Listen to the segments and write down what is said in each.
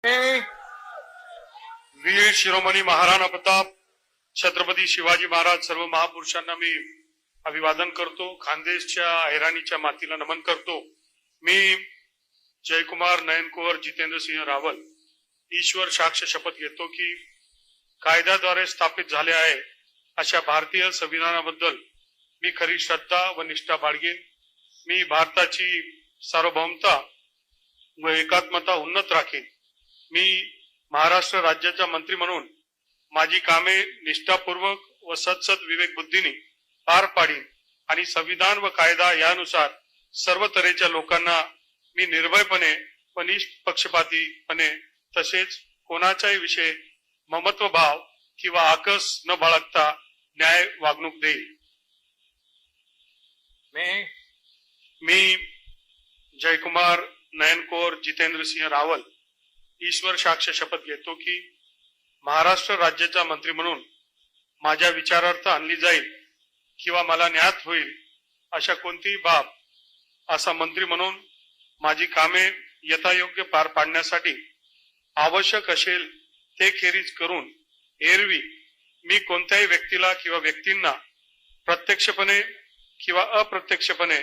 मी वीर शिरोमणी महाराणा प्रताप छत्रपती शिवाजी महाराज सर्व महापुरुषांना मी अभिवादन करतो। खानदेशच्या हैराणीच्या मातीला नमन करतो। मी जयकुमार नयनकुवर जितेंद्र सिंह रावल ईश्वर साक्ष शपथ घेतो की कायद्याद्वारे स्थापित झाले आहे अशा भारतीय संविधानाबद्दल मी खरी श्रद्धा व निष्ठा बाळगेन। मी भारताची सार्वभौमता व एकात्मता उन्नत राखेन। मी महाराष्ट्र राज्याचा मंत्री म्हणून माझी कामे निष्ठापूर्वक व सत्सद विवेक बुद्धीने पार पाडीन आणि संविधान व कायदा यानुसार सर्व तऱ्हेच्या लोकांना मी निर्भयपणे व निष्पक्षपातीपणे तसेच कोणाचाही विषय ममत्व भाव किंवा आकस न बाळगता न्याय वागणूक देईल। मी जयकुमार नयनकुवर जितेंद्र सिंह रावल ईश्वर साक्ष शपथ घेतो की महाराष्ट्र राज्याचा मंत्री म्हणून माझ्या विचारार्थ आणली जाईल किंवा मला ज्ञात होईल अशा कोणतीही बाब असा मंत्री म्हणून माझी कामे यथायोग्य पार पाडण्यासाठी आवश्यक असेल ते खेरीज करून एरवी मी कोणत्याही व्यक्तीला किंवा व्यक्तींना प्रत्यक्षपणे किंवा अप्रत्यक्षपणे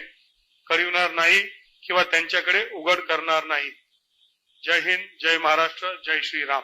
कळविणार नाही किंवा त्यांच्याकडे उघड करणार नाही। जय हिंद, जय महाराष्ट्र, जय श्रीराम।